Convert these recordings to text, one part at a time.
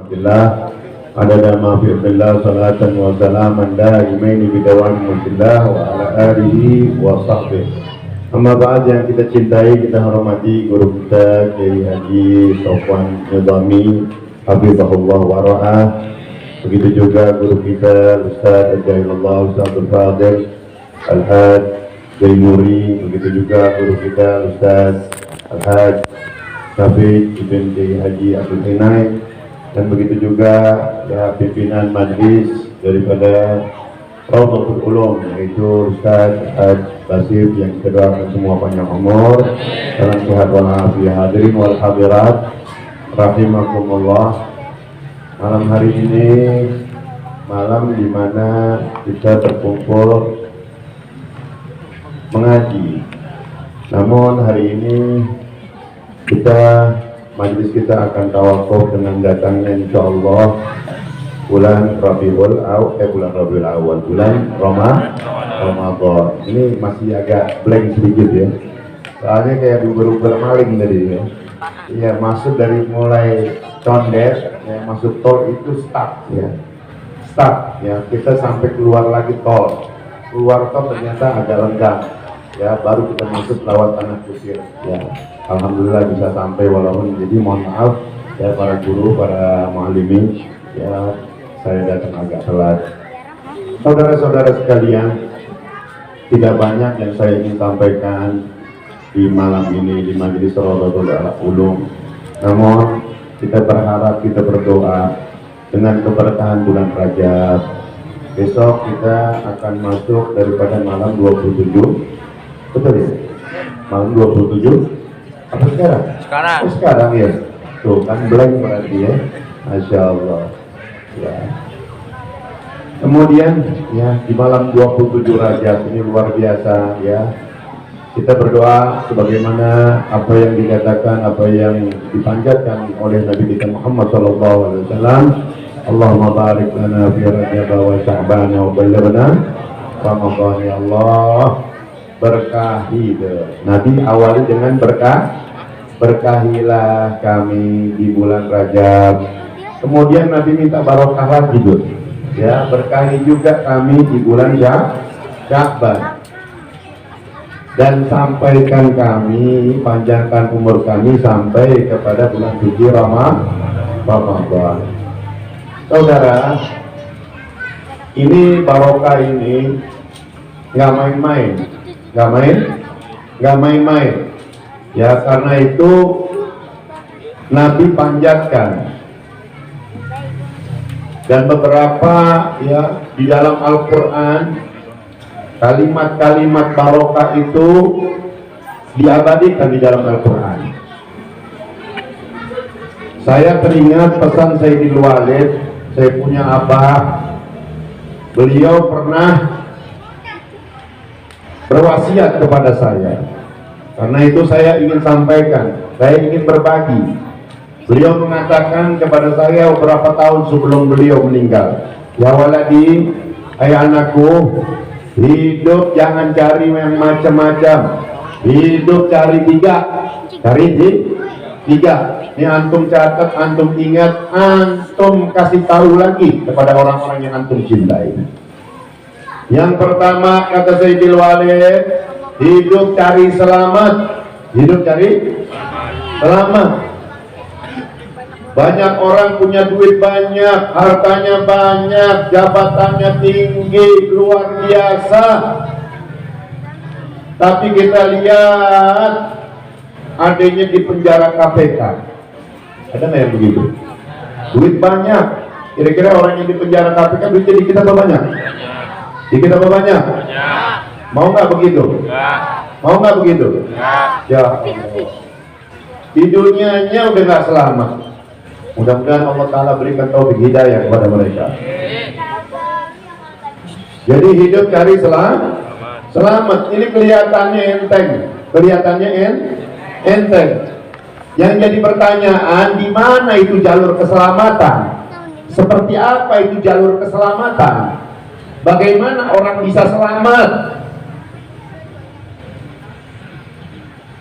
Alhamdulillah adada ma fi billah salatan wa salaman daimaini bidawami mulkillah wa ala alihi wa sahbihi. Amma ba'd, yang kita cintai, kita hormati guru kita Kiai Haji Sofwan Nizami Habibahullah wa ra'ah. Begitu juga guru kita Ustaz Jailullah Ustaz Abdul Fadil Al-Had Jainuri. Begitu juga guru kita Ustaz Al-Had Safid Ibn Kiai Haji Abdul Hinay. Dan begitu juga ya pimpinan majlis daripada Raudhatul Ulum, yaitu Ustaz Basir, yang kita doakan semua panjang umur dalam sehat walafiat. Hadirin wal hadirat rahimakumullah. Malam hari ini malam di mana kita terkumpul mengaji. Namun hari ini majlis kita akan tawakuf dengan datangnya insyaallah bulan Rabiul Awal, bulan Ramadan. Ini masih agak blank sedikit ya. Soalnya kayak berubah maling tadi ya. Ya, masuk dari mulai Condet ya, masuk tol itu stuck ya. Stuck ya, kita sampai keluar lagi tol. Keluar tol ternyata agak lenggang. Ya, baru kita masuk lewat tanah kusir. Ya, alhamdulillah bisa sampai, walaupun jadi mohon maaf ya para guru, para muallimin ya, saya datang agak telat. Saudara-saudara sekalian, tidak banyak yang saya ingin sampaikan di malam ini di Majelis Raudhatul Ulum. Namun kita berharap, kita berdoa dengan keberkahan bulan Rajab. Besok kita akan masuk daripada malam 27. Betul ya? Malam 27? Apa sekarang? Sekarang. Oh, sekarang ya. Tuh kan blank berarti ya. Masya Allah. Ya. Kemudian ya di malam 27 Rajab ini luar biasa ya. Kita berdoa sebagaimana apa yang dikatakan, apa yang dipanjatkan oleh Nabi kita Muhammad SAW. Allahumma barik lana fi Rajab wa Sya'ban wa ballighna Ramadan ya Allah. Berkahi Nabi awali dengan berkahilah kami di bulan Rajab. Kemudian Nabi minta barokah lagi ya, berkahi juga kami di bulan Sya'ban. Dan sampaikan kami, panjangkan umur kami sampai kepada bulan suci Ramadan. Saudara, ini barokah ini nggak main-main. Nggak main-main ya, karena itu Nabi panjatkan. Dan beberapa ya di dalam Al-Quran kalimat-kalimat barokah itu diabadikan di dalam Al-Quran. Saya teringat pesan Sayyidil Walid, saya punya abah, beliau pernah berwasiat kepada saya. Karena itu saya ingin sampaikan, saya ingin berbagi. Beliau mengatakan kepada saya beberapa tahun sebelum beliau meninggal, ya waladi, hai anakku, hidup jangan cari yang macam-macam. Hidup cari tiga. Ini antum catat, antum ingat, antum kasih tahu lagi kepada orang-orang yang antum cintai. Yang pertama kata Sayyidil Walid, hidup cari selamat. Hidup cari selamat. Banyak orang punya duit banyak, hartanya banyak, jabatannya tinggi, luar biasa. Tapi kita lihat adanya di penjara KPK. Ada nggak yang begitu? Duit banyak. Kira-kira orang yang di penjara KPK duitnya dikit apa banyak? Dikit apa banyak? Mau nggak begitu? Mau nggak begitu? Ya. Di dunianya udah nggak selamat. Mudah-mudahan Allah Ta'ala berikan taufik hidayah kepada mereka. Jadi hidup cari selamat. Ini kelihatannya enteng. Enteng. Yang jadi pertanyaan, di mana itu jalur keselamatan? Seperti apa itu jalur keselamatan? Bagaimana orang bisa selamat?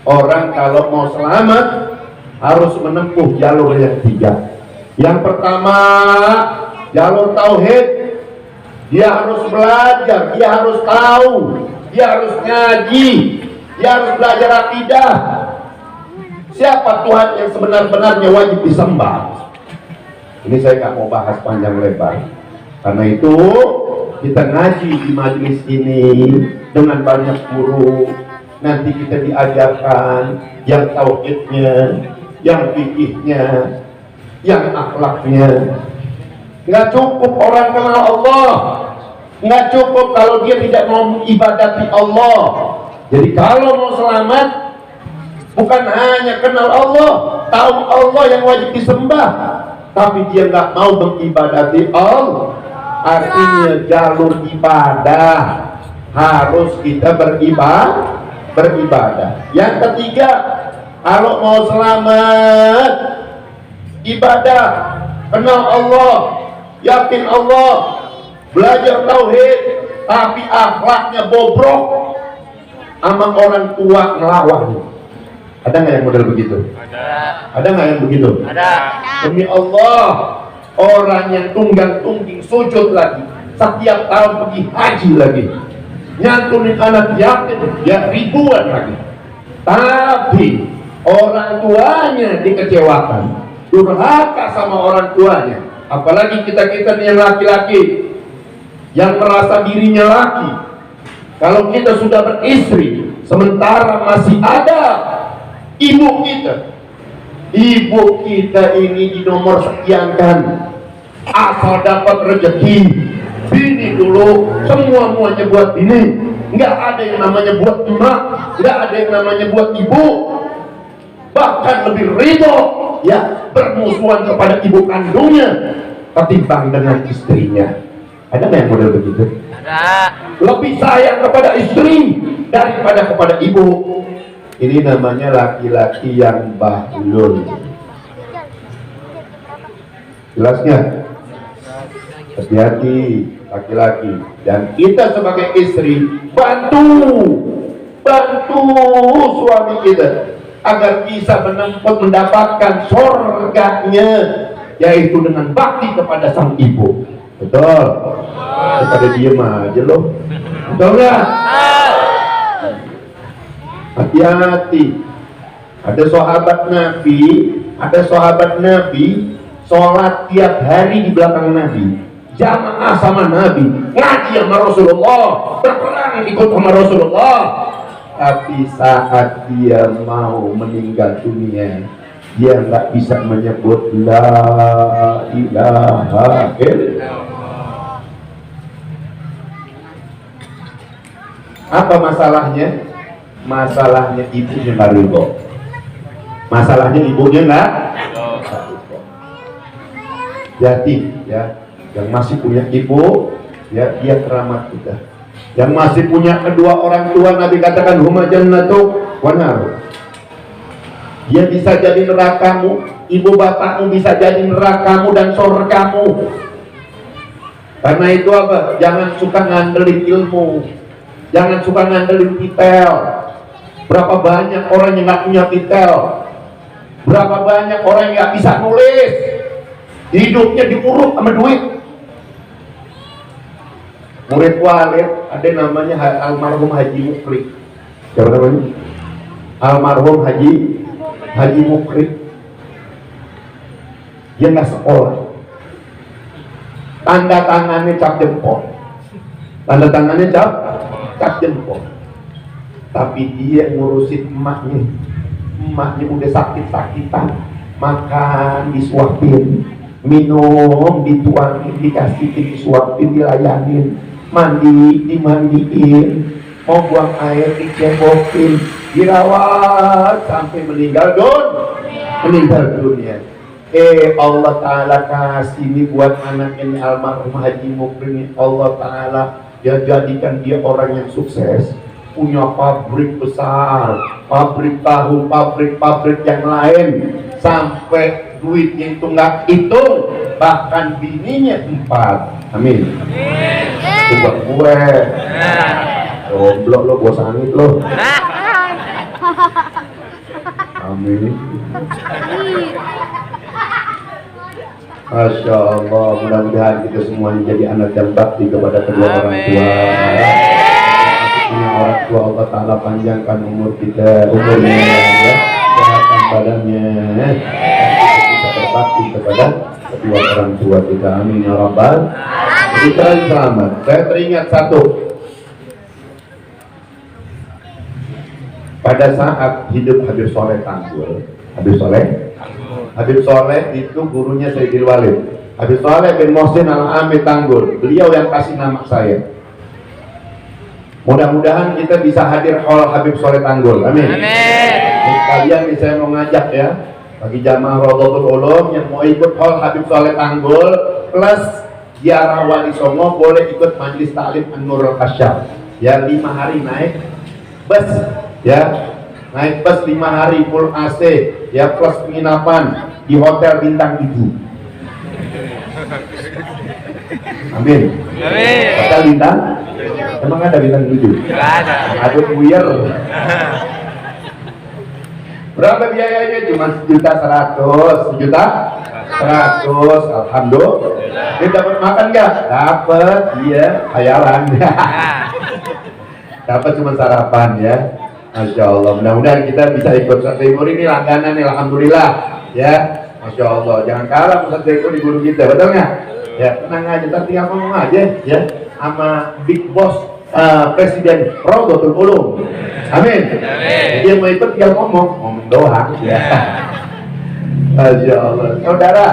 Orang kalau mau selamat harus menempuh jalur yang tiga. Yang pertama, jalur tauhid. Dia harus belajar, dia harus tahu, dia harus ngaji, dia harus belajar akidah. Siapa Tuhan yang sebenar-benarnya wajib disembah? Ini saya nggak mau bahas panjang lebar. Karena itu kita ngaji di majelis ini dengan banyak guru. Nanti kita diajarkan yang tauhidnya, yang fikihnya, yang akhlaknya. Nggak cukup orang kenal Allah, nggak cukup kalau dia tidak mau mengibadati Allah. Jadi kalau mau selamat, bukan hanya kenal Allah, tahu Allah yang wajib disembah, tapi dia nggak mau mengibadati Allah. Artinya jalur ibadah harus kita beribadah. Yang ketiga, kalau mau selamat, ibadah, kenal Allah, yakin Allah, belajar tauhid, tapi akhlaknya bobrok, sama orang tua ngelawan. Ada nggak yang model begitu? Ada nggak yang begitu? Ada. Demi Allah, orang yang tunggang-tungging sujud lagi, setiap tahun pergi haji lagi, nyantunin anak yatim ya ribuan lagi, tapi orang tuanya dikecewakan, durhaka sama orang tuanya. Apalagi kita-kita yang laki-laki yang merasa dirinya laki. Kalau kita sudah beristri, sementara masih ada ibu kita ini di nomor sekian kan, asal dapat rezeki bini dulu, semuanya buat bini, nggak ada yang namanya buat emak, nggak ada yang namanya buat ibu. Bahkan lebih ridho ya bermusuhan kepada ibu kandungnya ketimbang dengan istrinya. Ada nggak yang model begitu? Ada. Lebih sayang kepada istri daripada kepada ibu. Ini namanya laki-laki yang bahlul. Jelasnya? Hati-hati laki-laki. Dan kita sebagai istri bantu suami kita agar bisa mendapatkan surganya, yaitu dengan bakti kepada sang ibu. Betul? Daripada diem aja loh. Betul nggak? Hati-hati. Ada sahabat Nabi sholat tiap hari di belakang Nabi, jamaah sama Nabi, ngaji sama Rasulullah, berperang ikut sama Rasulullah. Tapi saat dia mau meninggal dunia, dia nggak bisa menyebut la ilaha illallah. Apa masalahnya? Masalahnya ibunya nggak ridho. Masalahnya ibunya nggak. Jadi ya, yang masih punya ibu, ya dia keramat kita. Yang masih punya kedua orang tua, Nabi katakan huma jannatu wa nar. Dia bisa jadi nerakamu, ibu bapakmu bisa jadi nerakamu dan surgamu. Karena itu apa? Jangan suka ngandelin ilmu, jangan suka ngandelin titel. Berapa banyak orang yang nggak punya titel, berapa banyak orang yang nggak bisa nulis, hidupnya diurut sama duit. Murid Walid ada namanya almarhum Haji Mukri. Siapa namanya? Almarhum Haji Mukri. Dia nggak sekolah. Tanda tangannya cap jempol. Tanda tangannya cap jempol. Tapi dia ngurusin emaknya. Emaknya udah sakit-sakitan, makan disuapin, minum dituangin, dikasihin, disuapin, dilayanin, mandi dimandiin, mau buang air dicebokin, dirawat sampai meninggal dunia. Allah Ta'ala kasih ini buat anak ini almarhum Haji Mukri. Allah Ta'ala dia jadikan dia orang yang sukses, punya pabrik besar, pabrik tahu, pabrik yang lain, sampai duitnya itu nggak hitung, bahkan bininya 4. Amin. Coba gue goblok lo, gue sangit lo. Amin. Masya Allah, mudah-mudahan kita semuanya jadi anak yang bakti kepada kedua orang tua. Punya orang tua, Allah Ta'ala panjangkan umur kita, umurnya, ya, kesehatan badannya, bisa berbakti kepada kedua orang tua kita. Amin ya Rabbal. Kita selamat. Saya teringat satu. Pada saat hidup Habib Soleh Tanggul, Habib Soleh itu gurunya Sayyidil Walid. Habib Soleh bin Mohsin Al-Ami Tanggul, beliau yang kasih nama saya. Mudah-mudahan kita bisa hadir hall Habib Soleh Tanggul. Amin. Kalian saya mau ngajak ya, bagi jamaah Rodotul Ulum yang mau ikut hall Habib Soleh Tanggul plus ziarah Wali Songo, boleh ikut majelis taklim An-Nur Al-Kasyaf. Ya, 5 hari naik bus, ya, naik bus 5 hari full AC, ya, plus penginapan di hotel bintang 7. Amin. Hotel bintang? Emang ada bintang 7? Nggak ada. Ada buyer. Berapa biayanya? Cuma 1.100.000. 1.100.000. Alhamdulillah. Dia dapat makan nggak? Dapat. Iya, khayalan. Dapat cuma sarapan ya. Masya Allah. Mudah-mudahan kita bisa ikut Ustaz Zainur ini langganan nih, alhamdulillah. Ya, Masya Allah. Jangan kalah Ustaz Zainur di guru kita, betul nggak? Ya, tenang aja. Tapi ngomong aja ya, sama Big Boss Presiden Rodotul Ulum. Amin. Dia mau ikut dia ngomong doang. Ya. Masya Allah. Saudara,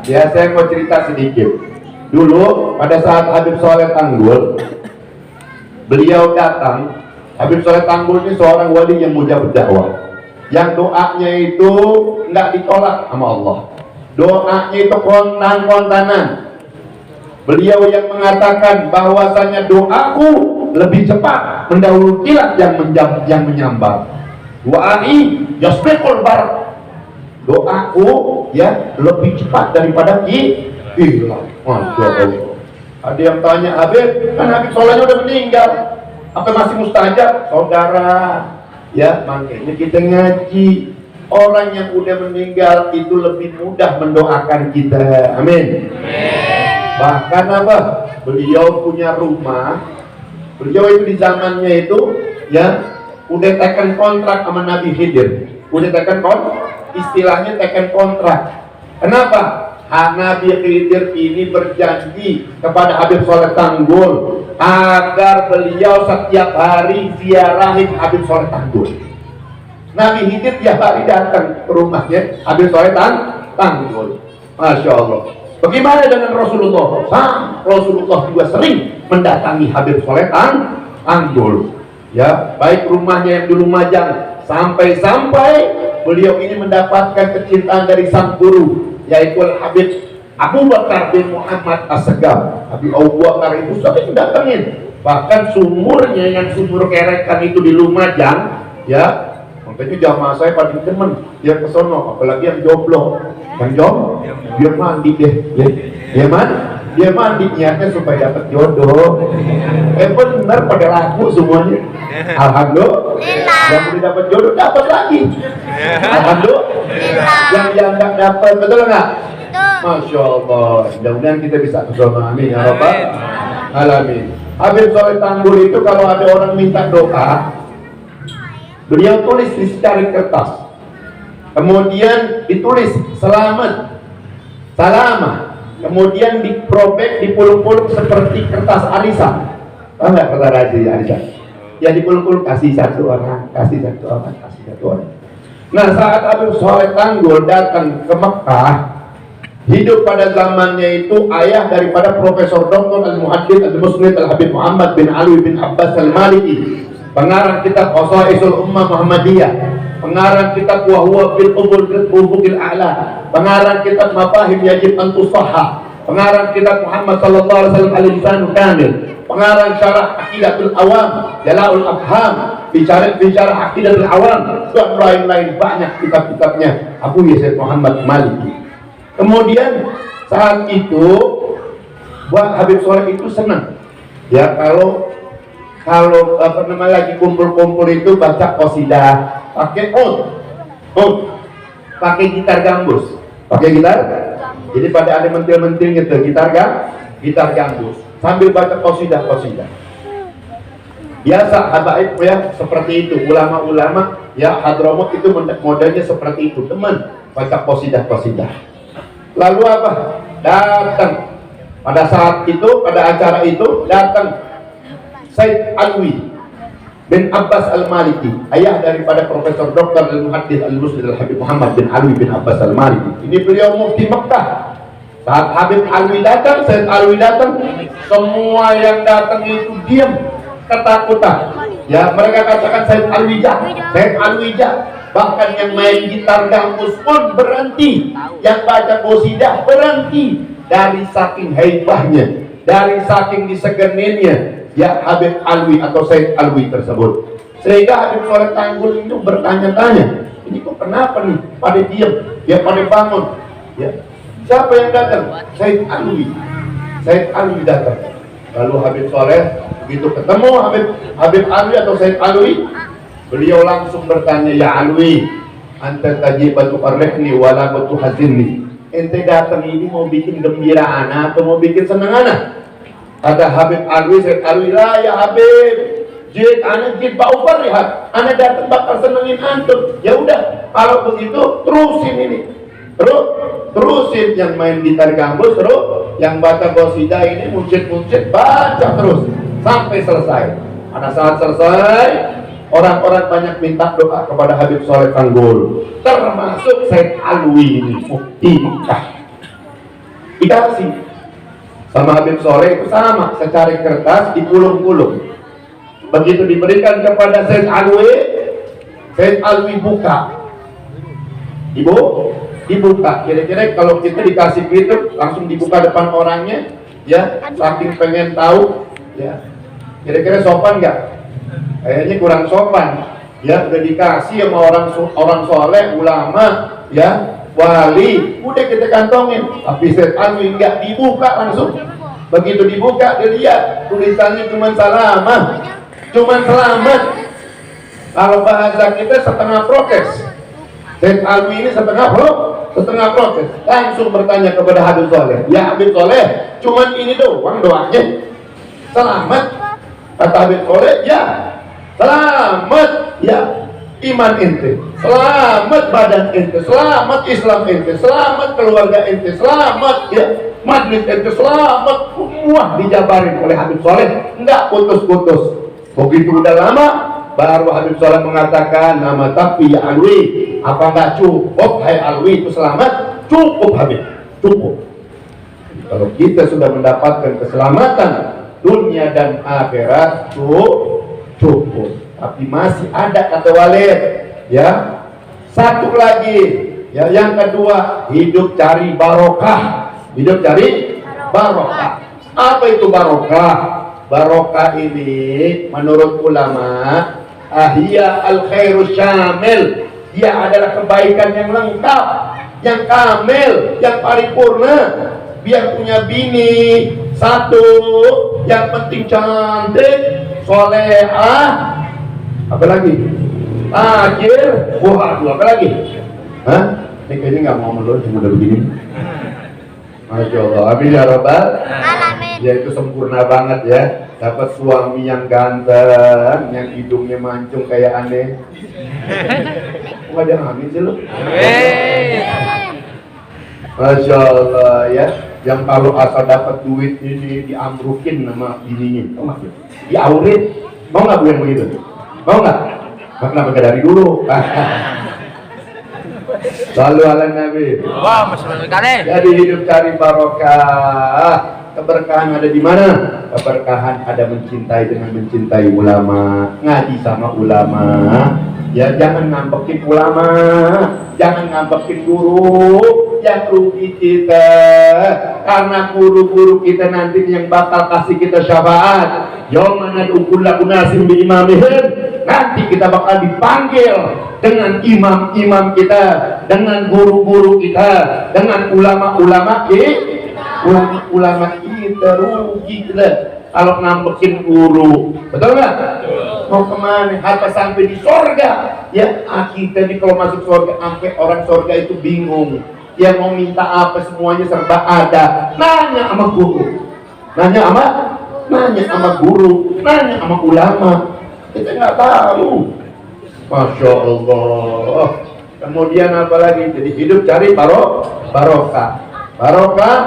ya saya mau cerita sedikit. Dulu pada saat Habib Soleh Tanggul, beliau datang. Habib Soleh Tanggul ini seorang wali yang mujab dakwah, yang doanya itu nggak ditolak sama Allah. Doanya itu kontan-kontanan. Beliau yang mengatakan bahwasanya doaku lebih cepat mendahului kilat yang menyambar. Doai yasbiqul bar. Doaku ya lebih cepat daripada kilat. Masya Allah. Ada yang tanya, Habib, kan Habib Solehnya udah meninggal, apa masih mustajab? Saudara, ya makanya kita ngaji. Orang yang udah meninggal itu lebih mudah mendoakan kita. Amin. Bahkan apa? Beliau punya rumah. Beliau itu di zamannya itu ya udah teken kontrak sama Nabi Khidir. Udah teken istilahnya teken kontrak. Kenapa? Nabi Khidir ini berjanji kepada Habib Soleh Tanggul agar beliau setiap hari ziarahin Habib Soleh Tanggul. Nabi Khidir tiap hari datang ke rumahnya Habib Soleh Tanggul. Masya Allah. Bagaimana dengan Rasulullah? Rasulullah juga sering mendatangi Habib Soleh Tanggul. Ya, baik rumahnya yang di Lumajang, sampai-sampai beliau ini mendapatkan kecintaan dari sang guru, yaitu Habib Abu Bakar bin Muhammad As-Segaf. Habib Abu Bakar itu sering datangin. Bahkan sumurnya yang sumur kerekan itu di Lumajang, ya. Makanya jamaah saya paling demen dia ke sono, apalagi yang jomblo. Yang jomblo, dia mandi deh, ya. Dia mandi niatnya supaya dapat jodoh. Benar pada laku semuanya. Alhamdulillah. Yang udah dapat jodoh dapat lagi. Alhamdulillah. Yang nggak dapat, betul nggak? Masya Allah. Mudah-mudahan kita bisa ke sono. Amin ya Rabbal alamin. Habib Soleh Tanggul itu kalau ada orang minta doa, beliau tulis di secari kertas, kemudian ditulis selamat, salamah, kemudian diprobek, dipulung-pulung seperti kertas arisan. Tahu nggak kertas arisan? Ya dipulung-pulung, kasih satu orang, kasih satu orang, kasih satu orang. Nah, saat Habib Soleh Tanggul datang ke Mekah, hidup pada zamannya itu ayah daripada Profesor Dr. Al-Muhaddits Al-Musnid Al-Habib Muhammad bin Ali bin Abbas Al-Maliki, pengarang kitab Qasaisul Ummah Muhammadiyah, pengarang kitab Wa Huwa Fil Ufuqil A'la, pengarang kitab Mafahim Yajib An Tusahha, pengarang kitab Muhammad sallallahu alaihi wasallam Al-Lisanul Kamil, pengarang syarah Aqidatul Awam, Jala'ul Afham, bicara Aqidatul Awam, dan lain-lain banyak kitab-kitabnya Abu Yazid Muhammad Maliki. Kemudian saat itu buat Habib Soleh itu senang ya kalau apa namanya lagi kumpul-kumpul itu baca qasidah pakai pakai gitar gambus, Jadi pada ada mentil-mentilnya tuh gitar gambus sambil baca qasidah. Biasa habaib ya seperti itu, ulama-ulama ya Hadramut itu modalnya seperti itu, teman baca qasidah. Lalu apa? Datang pada saat itu, pada acara itu datang Said Alwi bin Abbas Al-Maliki, ayah daripada Profesor Dr. Al-Muhaddits Al-Musnid Al-Habib Muhammad bin Alwi bin Abbas Al-Maliki. Ini beliau mufti Mekah. Saat Habib Alwi datang, Said Alwi datang, semua yang datang itu diam, ketakutan. Ya, mereka katakan Said Alwijah. Bahkan yang main gitar gambus pun berhenti, yang baca qasidah berhenti dari saking haibahnya, dari saking disegeninnya ya Habib Alwi atau Said Alwi tersebut. Sehingga Habib Soleh Tanggul itu bertanya-tanya, ini kok kenapa nih pada diam, ya pada bangun, ya. Siapa yang datang? Said Alwi datang. Lalu Habib Soleh begitu ketemu Habib Alwi atau Said Alwi, beliau langsung bertanya, ya Alwi, anta tajibatu arrehni wala batu hazinni. Ente datang ini mau bikin gembira anak atau mau bikin senang anak? Ada Habib Alwi, Said Alwi, lah ya Habib, jid anak jid Pak Upar lihat, anak datang bakal senengin antum. Ya udah, kalau begitu terusin ini. Terusin yang main gitar gambus, terus yang baca qasidah ini muncit baca terus sampai selesai. Pada saat selesai, orang-orang banyak minta doa kepada Habib Soleh Tanggul, termasuk Said Alwi ini mufti Mekah. Dikasih sama Habib Soleh itu sama, secari kertas digulung-gulung. Begitu diberikan kepada Said Alwi buka. Dibuka, kira-kira kalau kita dikasih gitu langsung dibuka depan orangnya, ya, saking pengen tahu, ya, kira-kira sopan nggak? Kayaknya kurang sopan, ya, udah dikasih sama orang soleh, ulama, ya, wali, udah kita kantongin, tapi Said Alwi nggak dibuka langsung. Begitu dibuka dia lihat tulisannya cuma selamat. Kalau bahasa kita setengah protes. Said Alwi ini setengah protes, langsung bertanya kepada Habib Soleh, ya Habib Soleh, cuman ini doang doanya, selamat. Kata Habib Soleh, ya selamat, ya iman ente, selamat badan ente, selamat Islam ente, selamat keluarga ente, selamat ya majlis ente, selamat, semua dijabarin oleh Habib Soleh, enggak putus-putus. Begitu udah lama baru Habib Soleh mengatakan, nama tapi ya Alwi, apa enggak cukup? Hai Alwi itu selamat? Cukup Habib, cukup. Kalau kita sudah mendapatkan keselamatan dunia dan akhirat, cukup. Tapi masih ada kata Walid, ya. Satu lagi, ya, yang kedua, hidup cari barokah. Apa itu barokah? Barokah ini menurut ulama ahya al-khairu syamil, dia adalah kebaikan yang lengkap, yang kamil, yang paripurna. Biar punya bini satu, yang penting cantik, solehah, apa lagi? Tajir, waduh, apa lagi? Hah? Ini kayaknya nggak mau melulu, cuma udah begini. Masya Allah, amin ya rabbal alamin. Ya itu sempurna banget ya. Dapat suami yang ganteng, yang hidungnya mancung kayak aneh. Kok ada amin sih lu? Masya Allah ya. Yang kalau asal dapat duit ini diambrukin sama bininya, tau nggak? Diaurin, mau nggak bu yang begitu? Mau nggak? Kenapa nggak dari dulu? Selalu ala Nabi. Wah, sekali. Jadi hidup cari barokah. Keberkahan ada di mana? Keberkahan ada mencintai dengan mencintai ulama, ngaji sama ulama. Ya jangan ngambekin ulama, jangan ngambekin guru, yang rugi kita. Karena guru-guru kita nanti yang bakal kasih kita syafaat. Yauma nad'u kulla unasin bi imamihim. Nanti kita bakal dipanggil dengan imam-imam kita, dengan guru-guru kita, dengan ulama-ulama ulama kita. Rugi kita kalau ngambekin guru, betul nggak? Mau kemana? Harta sampai di sorga, ya kita nih kalau masuk sorga, sampai orang sorga itu bingung. yang mau minta apa semuanya serba ada. Nanya sama guru, nanya sama guru, nanya sama ulama. Kita nggak tahu. Masya Allah. Kemudian apa lagi? Jadi hidup cari barokah. Barokah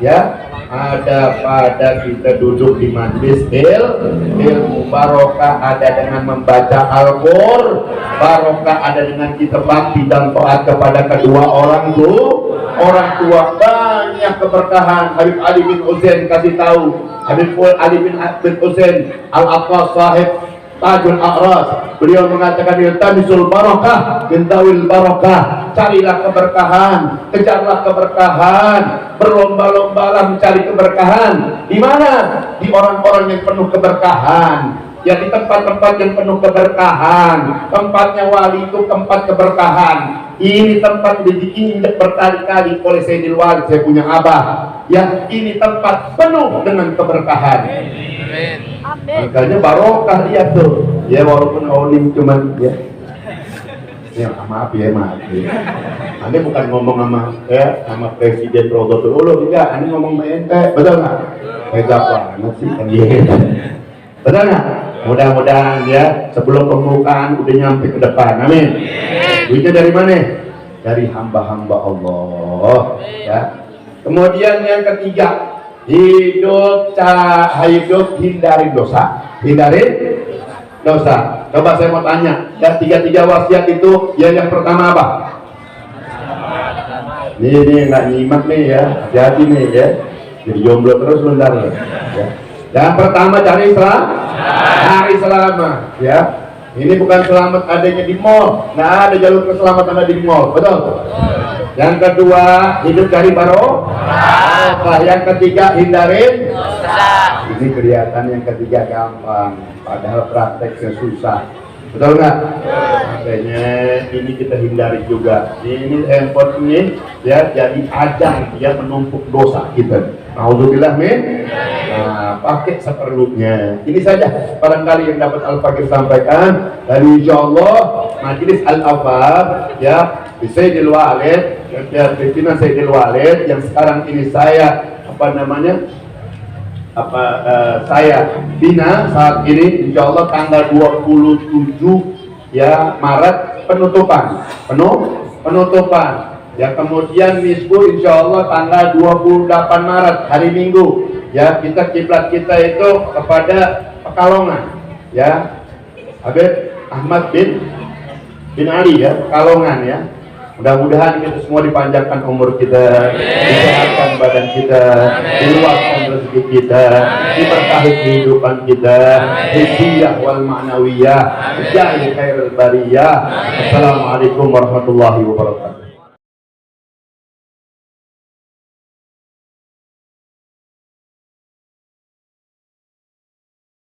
ya ada pada kita duduk di majlis ilmu. Barokah ada dengan membaca Al-Qur'an. Barokah ada dengan kita bakti dan taat kepada kedua orang tua. Banyak keberkahan. Habib Ali bin Husain kasih tahu. Habib Ali bin Husain Al-Attas sahib Tajul A'ras, beliau mengatakan iltamisul barakah bintawil barakah, carilah keberkahan, kejarlah keberkahan, berlomba-lombalah mencari keberkahan. Di mana? Di orang-orang yang penuh keberkahan, ya di tempat-tempat yang penuh keberkahan. Tempatnya wali itu tempat keberkahan. Ini tempat diinjak berkali-kali oleh Sayyidil Walid, saya punya abah. Ya, ini tempat penuh dengan keberkahan. Makanya barokah dia tuh. Ya walaupun olim cuman ya. Ya maaf ya. Anda bukan ngomong sama Presiden Rodotul Ulum, enggak. Anda ngomong sama ente, betul nggak? Hebat banget sih kan dia. Betul nggak? Mudah-mudahan ya sebelum pembukaan udah nyampe ke depan. Amin. Duitnya dari mana? Dari hamba-hamba Allah. Ya. Kemudian yang ketiga, hidup hindari dosa. Coba saya mau tanya, ya tiga wasiat itu, ya yang pertama apa? Ini nggak nyimak nih ya, jadi nih ya, jadi jomblo terus bentar ya. Yang pertama cari selamat, ya. Ini bukan selamat adanya di mall, nggak ada jalur keselamatan ada di mall, betul? Yang kedua, hidup cari barokah. Yang ketiga, hindarin dosa. Ini kelihatan yang ketiga gampang, padahal prakteknya susah. Betul nggak? Makanya ini kita hindari juga. Ini handphone ini ya jadi ajang dia menumpuk dosa kita. Alhamdulillah min. Nah, pakai seperlunya. Ini saja barangkali yang dapat Al-Fakir sampaikan. Dan insyaallah Majelis Al-Afaf ya Sayyidil Walid, ya pimpinan Sayyidil Walid yang sekarang ini saya saya bina saat ini, insyaallah tanggal 27 ya Maret penutupan ya. Kemudian Misbu insyaallah tanggal 28 Maret hari Minggu ya. Kiblat kita itu kepada Pekalongan ya, Habib Ahmad bin Ali ya, Pekalongan ya. Mudah-mudahan kita semua dipanjangkan umur kita, disehatkan badan kita, diluaskan rezeki kita, diberkahi kehidupan kita, hidayah wal ma'nawiyah, jadi khairul bariyah. Assalamualaikum warahmatullahi wabarakatuh.